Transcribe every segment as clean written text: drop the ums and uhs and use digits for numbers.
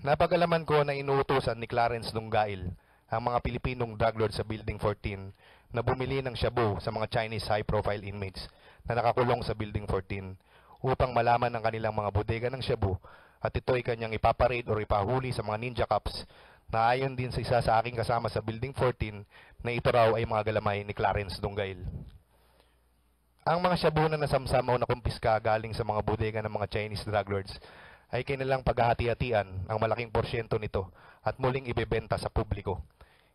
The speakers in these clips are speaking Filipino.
Napag-alaman ko na inuutosan ni Clarence Dunggail ang mga Pilipinong drug lord sa Building 14 na bumili ng shabu sa mga Chinese high-profile inmates na nakakulong sa Building 14 upang malaman ang kanilang mga bodega ng shabu at ito'y kanyang ipaparade o ipahuli sa mga ninja cops na ayon din sa isa sa aking kasama sa Building 14 na ito raw ay mga galamay ni Clarence Dunggail. Ang mga shabu na nasamsam o nakumpiska galing sa mga bodega ng mga Chinese drug lords ay kanilang paghahati-hatian ang malaking porsyento nito at muling ibebenta sa publiko.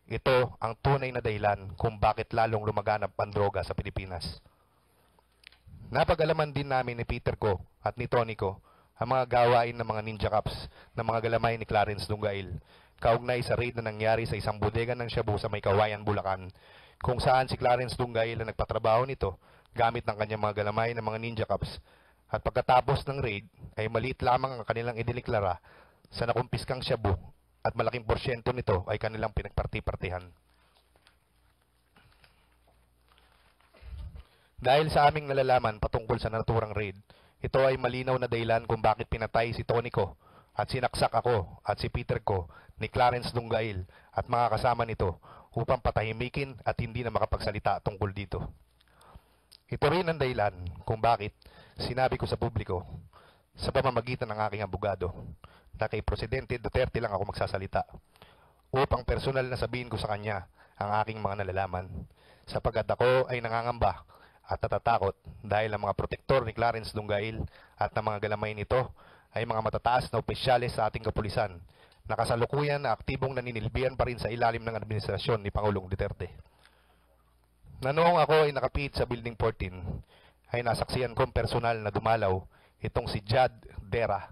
Ito ang tunay na dahilan kung bakit lalong lumaganap ang droga sa Pilipinas. Napag-alaman din namin ni Peter ko at ni Tony ko ang mga gawain ng mga ninja cops ng mga galamay ni Clarence Dunggail kaugnay sa raid na nangyari sa isang bodega ng shabu sa May Kawayan, Bulacan, kung saan si Clarence Dunggail ang nagpatrabaho nito gamit ng kanyang mga galamay ng mga ninja cops. At pagkatapos ng raid ay maliit lamang ang kanilang idineklara sa nakumpiskang shabu at malaking porsyento nito ay kanilang pinagparti-partihan. Dahil sa aming nalalaman patungkol sa naturang raid, ito ay malinaw na dahilan kung bakit pinatay si Tony ko at sinaksak ako at si Peter ko ni Clarence Dunggail at mga kasama nito upang patahimikin at hindi na makapagsalita tungkol dito. Ito rin ang dahilan kung bakit sinabi ko sa publiko sa pamamagitan ng aking abogado na kay Presidente Duterte lang ako magsasalita upang personal na sabihin ko sa kanya ang aking mga nalalaman sapagkat ako ay nangangamba at natatakot dahil ang mga protektor ni Clarence Dunggail at ng mga galamay nito ay mga matataas na opisyales sa ating kapulisan na kasalukuyan na aktibong naninilbihan pa rin sa ilalim ng administrasyon ni Pangulong Duterte. Na noong ako ay nakapit sa Building 14, ay nasaksiyan kong personal na dumalaw itong si Jad Dera,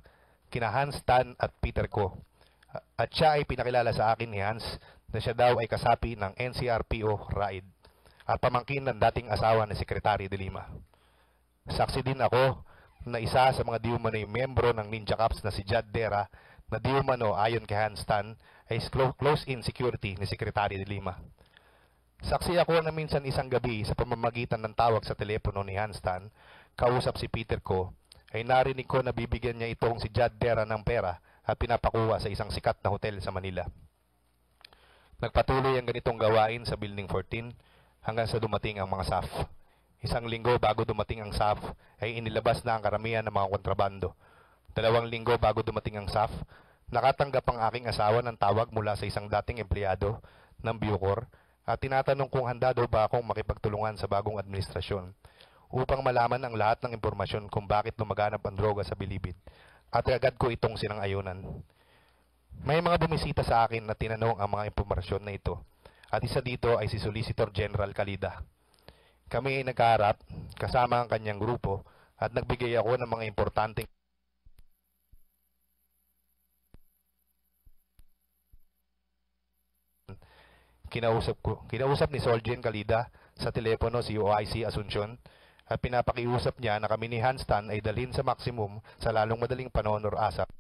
kina Hans Tan at Peter ko. At siya ay pinakilala sa akin ni Hans na siya daw ay kasapi ng NCRPO RAID at pamangkin ng dating asawa na Secretary de Lima. Saksi din ako na isa sa mga diumano'y membro ng Ninja Cops na si Jad Dera na diumano ayon kay Hans Tan ay close-in security ni Secretary de Lima. Saksi ako na minsan isang gabi sa pamamagitan ng tawag sa telepono ni Hans Tan, kausap si Peter ko, ay narinig ko na bibigyan niya itong si Jad Dera ng pera at pinapakuha sa isang sikat na hotel sa Manila. Nagpatuloy ang ganitong gawain sa Building 14 hanggang sa dumating ang mga SAF. Isang linggo bago dumating ang SAF ay inilabas na ang karamihan ng mga kontrabando. 2 linggo bago dumating ang SAF, nakatanggap ang aking asawa ng tawag mula sa isang dating empleyado ng Bucor at tinatanong kung handa daw ba akong makipagtulungan sa bagong administrasyon upang malaman ang lahat ng impormasyon kung bakit lumaganap ang droga sa Bilibid at agad ko itong sinang-ayunan. May mga bumisita sa akin na tinanong ang mga impormasyon na ito at isa dito ay si Solicitor General Calida. Kami ay nagkaharap kasama ang kanyang grupo at nagbigay ako ng mga importanteng Kinausap ni Solgen Calida sa telepono si OIC Asuncion at pinapakiusap niya na kami ni Hans Tan ay dalhin sa maximum sa lalong madaling panahon or ASAP.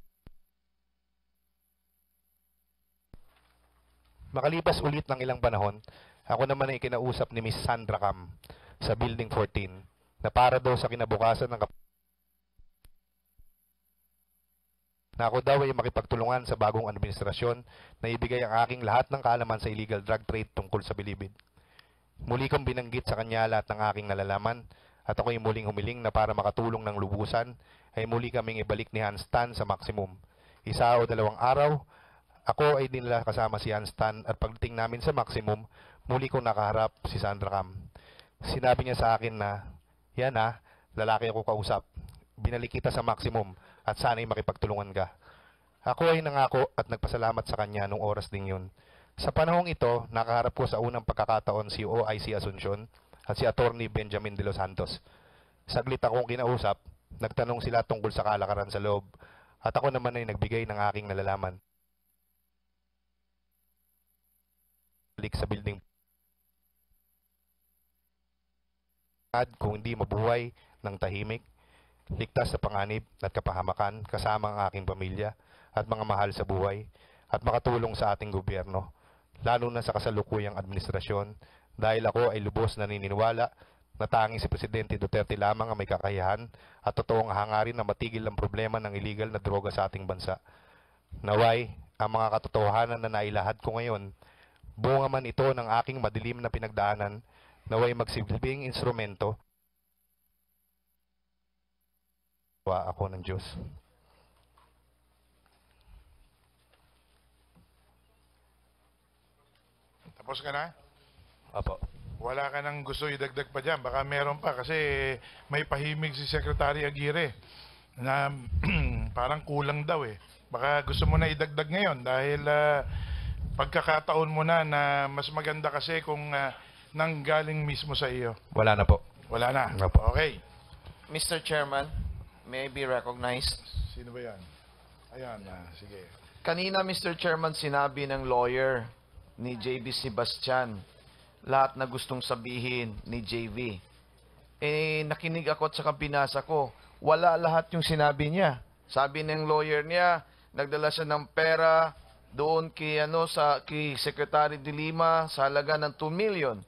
Makalipas ulit ng ilang panahon, ako naman ay kinausap ni Miss Sandra Cam sa Building 14 na para daw sa kinabukasan na ako daw ay makipagtulungan sa bagong administrasyon na ibigay ang aking lahat ng kaalaman sa illegal drug trade tungkol sa Bilibid. Muli kong binanggit sa kanya lahat ng aking nalalaman at ako'y muling humiling na para makatulong ng lubusan ay muli kaming ibalik ni Hans Tan sa maximum. 1 o 2 araw, ako ay dinala kasama si Hans Tan at pagdating namin sa maximum, muli kong nakaharap si Sandra Cam. Sinabi niya sa akin na, yan lalaki ako kausap. Binalik kita sa maximum at sana'y makipagtulungan ka. Ako ay nangako at nagpasalamat sa kanya nung oras din yun. Sa panahong ito, nakaharap ko sa unang pagkakataon si OIC Asuncion at si Attorney Benjamin de los Santos. Saglit akong kinausap, nagtanong sila tungkol sa kalakaran sa loob at ako naman ay nagbigay ng aking nalalaman. Balik sa building. Kung hindi mabuhay ng tahimik, ligtas sa panganib at kapahamakan kasama ang aking pamilya at mga mahal sa buhay at makatulong sa ating gobyerno, lalo na sa kasalukuyang administrasyon dahil ako ay lubos na naniniwala na tanging si Presidente Duterte lamang ang may kakayahan at totoong hangarin na matigil ang problema ng illegal na droga sa ating bansa. Naway, ang mga katotohanan na nailahad ko ngayon, bunga man ito ng aking madilim na pinagdaanan, naway magsilbing instrumento, ako ng Diyos. Tapos ka na? Apo. Wala ka nang gusto idagdag pa dyan. Baka meron pa kasi may pahimig si Secretary Aguirre na parang kulang daw eh. Baka gusto mo na idagdag ngayon dahil pagkakataon mo na mas maganda kasi kung nanggaling mismo sa iyo. Wala na po. Wala na. Opo. Okay. Mr. Chairman, may I be recognized? Sino ba yan? Ayan, sige. Kanina, Mr. Chairman, sinabi ng lawyer ni JB Sebastian lahat na gustong sabihin ni JV. Nakinig ako at saka binasa ko. Wala lahat yung sinabi niya. Sabi ng lawyer niya, nagdala siya ng pera doon kay Secretary de Lima sa halaga ng 2 million.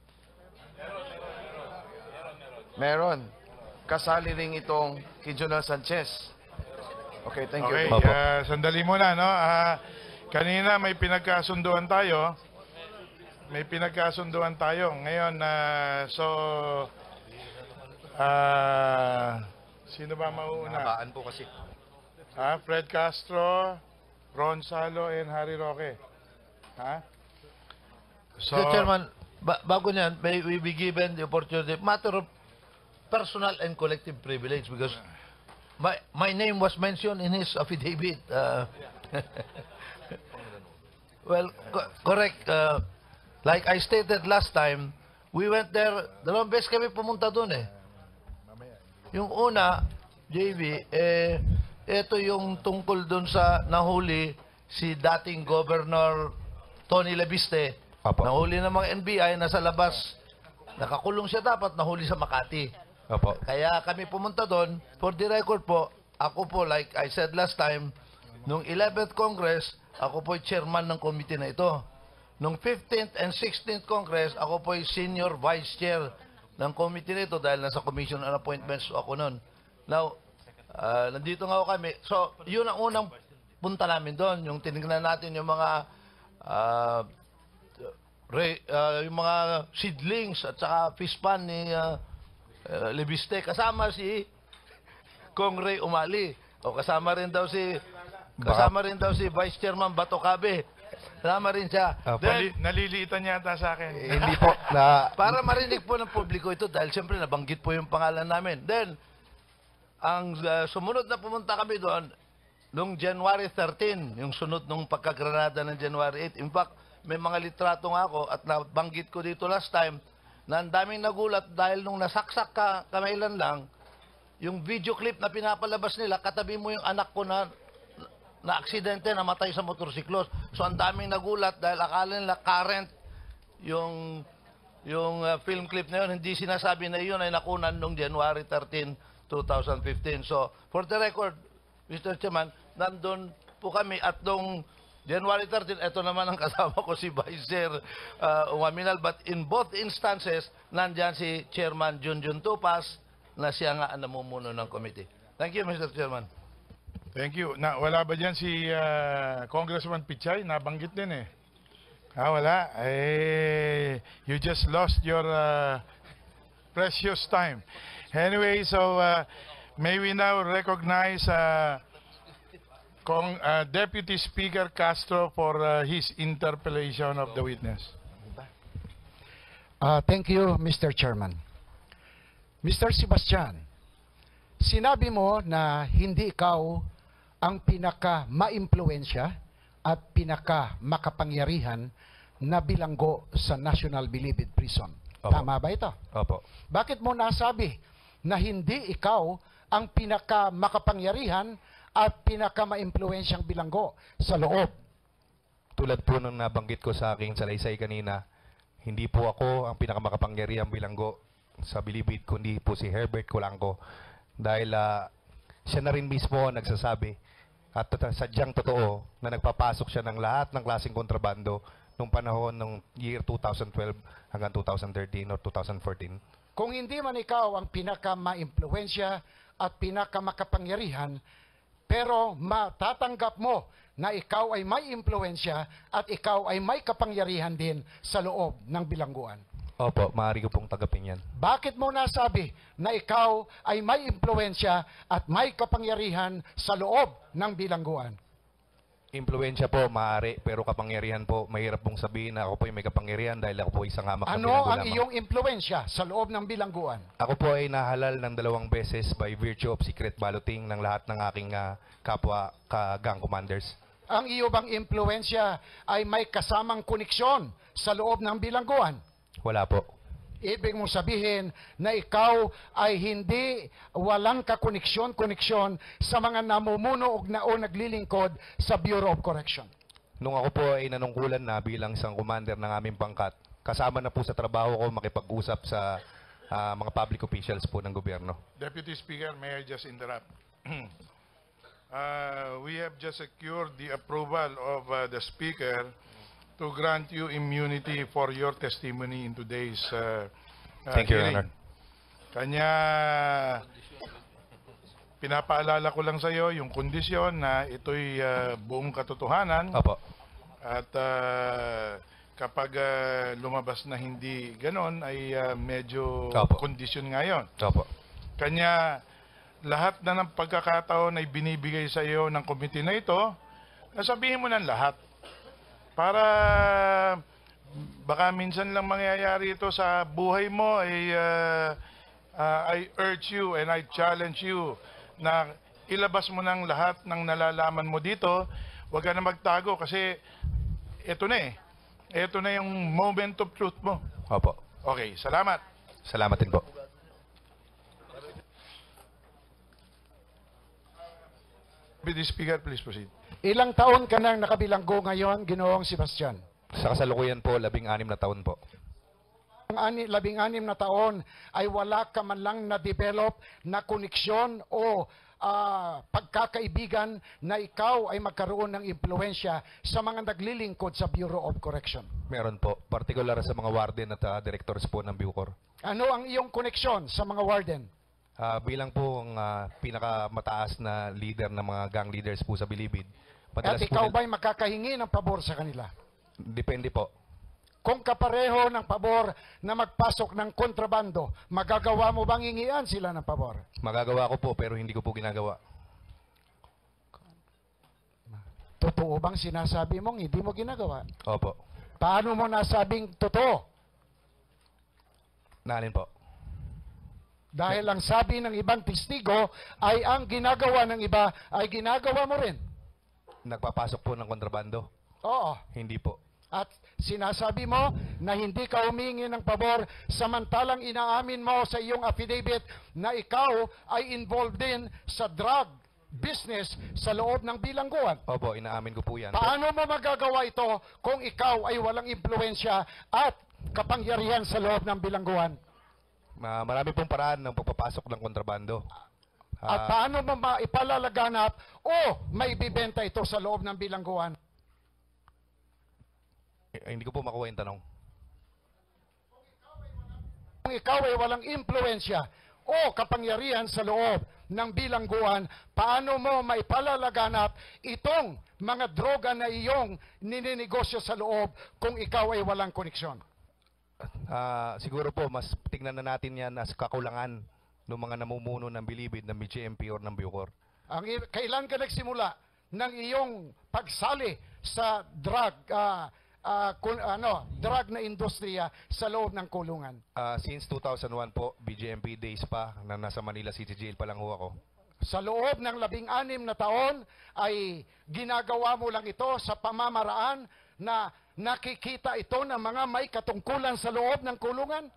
Meron. Kasali rin itong kay Jonel Sanchez. Okay, thank you. Okay, sandali muna, no? Kanina may pinagkasunduan tayo. Ngayon, sino ba mauuna? Nabaan po kasi. Fred Castro, Ron Salo, and Harry Roque. So, Mr. Chairman, bago niyan, may we be given the opportunity, matter of personal and collective privilege because my name was mentioned in his affidavit. Well, correct. Like I stated last time, we went there, 2 beses kami pumunta doon eh. Yung una, JV, ito yung tungkol doon sa nahuli si dating Governor Tony Labiste. Apo. Nahuli ng mga NBI, nasa labas. Nakakulong siya dapat, nahuli sa Makati. Opo. Kaya kami pumunta doon. For the record po, ako po, like I said last time, nung 11th Congress, ako po chairman ng committee na ito. Nung 15th and 16th Congress, ako po senior vice chair ng committee nito dahil nasa Commission on Appointments ako noon. Now, nandito nga ako kami. So, yun ang unang punta namin doon. Yung tinignan natin yung mga seedlings at saka fish pan ni Lebiste. Kasama si Kong Ray Umali. O kasama rin daw si Vice Chairman Bato Cabe. Kasama rin siya. Then, naliliitan yata sa akin. Hindi po. para marinig po ng publiko ito dahil siyempre nabanggit po yung pangalan namin. Then, ang sumunod na pumunta kami doon noong January 13, yung sunod nung pagkagranada ng January 8. In fact, may mga litrato nga ako at nabanggit ko dito last time na ang daming nagulat dahil nung nasaksak ka kamailan lang, yung video clip na pinapalabas nila, katabi mo yung anak ko na aksidente, namatay sa motorsiklos. So ang daming nagulat dahil akala nila current yung film clip na yun. Hindi sinasabi na yun ay nakunan noong January 13, 2015. So for the record, Mr. Chairman, nandun po kami at noong January 13, ito naman ang kasama ko si Vice Chair Umaminal. But in both instances, nandyan si Chairman Junjun Tupas na siya nga ang namumuno ng committee. Thank you, Mr. Chairman. Thank you. Wala ba dyan si Congressman Pichay? Nabanggit din eh. Wala. You just lost your precious time. Anyway, so may we now recognize Deputy Speaker Castro for his interpellation of the witness. Thank you, Mr. Chairman. Mr. Sebastian, sinabi mo na hindi ikaw ang pinaka-maimpluwensya at pinaka-makapangyarihan na bilanggo sa National Bilibid Prison. Opo. Tama ba ito? Opo. Bakit mo nasabi na hindi ikaw ang pinaka-makapangyarihan at pinaka-maimpluwensyang bilanggo sa loob? Tulad po nung nabanggit ko sa aking salaysay kanina, hindi po ako ang pinakamakapangyarihang bilanggo sa Bilibid, kundi po si Herbert Colanco. Dahil siya na rin mismo ang nagsasabi at sadyang totoo na nagpapasok siya ng lahat ng klaseng kontrabando nung panahon ng year 2012 hanggang 2013 or 2014. Kung hindi man ikaw ang pinaka-maimpluwensya at pinaka-makapangyarihan, pero matatanggap mo na ikaw ay may impluensya at ikaw ay may kapangyarihan din sa loob ng bilangguan? Opo, maaari ko pong tagapin yan. Bakit mo nasabi na ikaw ay may impluensya at may kapangyarihan sa loob ng bilangguan? Impluensya po, maaari, pero kapangyarihan po, mahirap pong sabihin na ako po ay may kapangyarihan dahil ako po isang hamak na Ano bilanggo ang lamang. iyong impluensya sa loob ng bilangguan? Ako po ay nahalal ng 2 beses by virtue of secret balloting ng lahat ng aking kapwa gang commanders. Ang iyo bang impluensya ay may kasamang koneksyon sa loob ng bilangguan? Wala po. Ibig mong sabihin na ikaw ay walang kakoneksyon sa mga namumuno o naglilingkod sa Bureau of Correction. Nung ako po ay nanungkulan na bilang isang commander ng aming pangkat, kasama na po sa trabaho ko makipag-usap sa mga public officials po ng gobyerno. Deputy Speaker, may I just interrupt? We have just secured the approval of the Speaker to grant you immunity for your testimony in today's Thank you, Your hearing. Honor. Kanya, pinapaalala ko lang sa iyo yung kondisyon na ito'y buong katotohanan Opo. at kapag lumabas na hindi ganon ay medyo Opo. kondisyon ngayon. Opo. Kanya, lahat na ng pagkakataon ay binibigay sa iyo ng committee na ito, sabihin mo ng lahat. Para baka minsan lang mangyayari ito sa buhay mo, ay I urge you and I challenge you na ilabas mo ng lahat ng nalalaman mo dito. Huwag ka na magtago kasi ito na eh. Ito na yung moment of truth mo. Opo. Okay, salamat. Salamat din po. Deputy Speaker, please proceed. Ilang taon ka nang nakabilanggo ngayon, Ginoong Sebastian? Sa kasalukuyan po, 16 na taon po. Ang 16 na taon ay wala ka man lang na-develop na koneksyon o pagkakaibigan na ikaw ay magkaroon ng impluensya sa mga naglilingkod sa Bureau of Correction. Meron po. Partikular sa mga warden at directors po ng Bucor. Ano ang iyong koneksyon sa mga warden? Bilang po ang pinakamataas na leader ng mga gang leaders po sa Bilibid. At ikaw ba'y makakahingi ng pabor sa kanila? Depende po. Kung kapareho ng pabor na magpasok ng kontrabando, magagawa mo bang hingian sila ng pabor? Magagawa ko po pero hindi ko po ginagawa. Totoo bang sinasabi mong hindi mo ginagawa? Opo. Paano mo nasabing totoo? Naalin po. Dahil ang sabi ng ibang testigo ay ang ginagawa ng iba ay ginagawa mo rin. Nagpapasok po ng kontrabando? Oo. Hindi po. At sinasabi mo na hindi ka humingi ng pabor samantalang inaamin mo sa iyong affidavit na ikaw ay involved din sa drug business sa loob ng bilangguan. Opo, inaamin ko po yan. Paano mo magagawa ito kung ikaw ay walang impluensya at kapangyarihan sa loob ng bilangguan? Marami pong paraan ng pagpapasok ng kontrabando. At paano mo maipalalaganap o maibibenta ito sa loob ng bilangguan? Hindi ko po makuha yung tanong. Kung ikaw ay walang impluensya o kapangyarihan sa loob ng bilangguan, paano mo maipalalaganap itong mga droga na iyong nininegosyo sa loob kung ikaw ay walang koneksyon? Siguro po, mas tingnan na natin yan as kakulangan ng mga namumuno ng Bilibid, ng BGMP or ng Bucor. Kailan ka nagsimula ng iyong pagsali sa drug na industriya sa loob ng kulungan? Since 2001 po, BGMP days pa, na nasa Manila City Jail pa lang ho ako. Sa loob ng 16 na taon ay ginagawa mo lang ito sa pamamaraan na nakikita ito ng mga may katungkulan sa loob ng kulungan?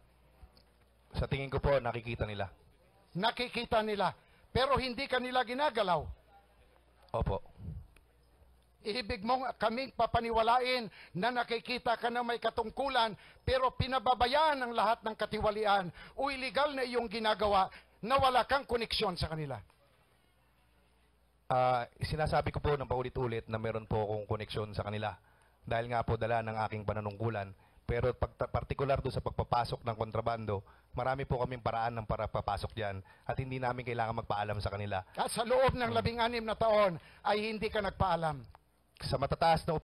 Sa tingin ko po, nakikita nila. Nakikita nila. Pero hindi ka nila ginagalaw. Opo. Ibig mong kaming papaniwalain na nakikita ka na may katungkulan pero pinababayaan ang lahat ng katiwalian o illegal na iyong ginagawa na wala kang koneksyon sa kanila. Sinasabi ko po ng paulit-ulit na meron po akong koneksyon sa kanila. Dahil nga po dala ng aking pananungkulan. Pero partikular doon sa pagpapasok ng kontrabando, marami po kaming paraan ng para papasok dyan at hindi namin kailangan magpaalam sa kanila. At sa loob ng 16 na taon ay hindi ka nagpaalam. sa matataas na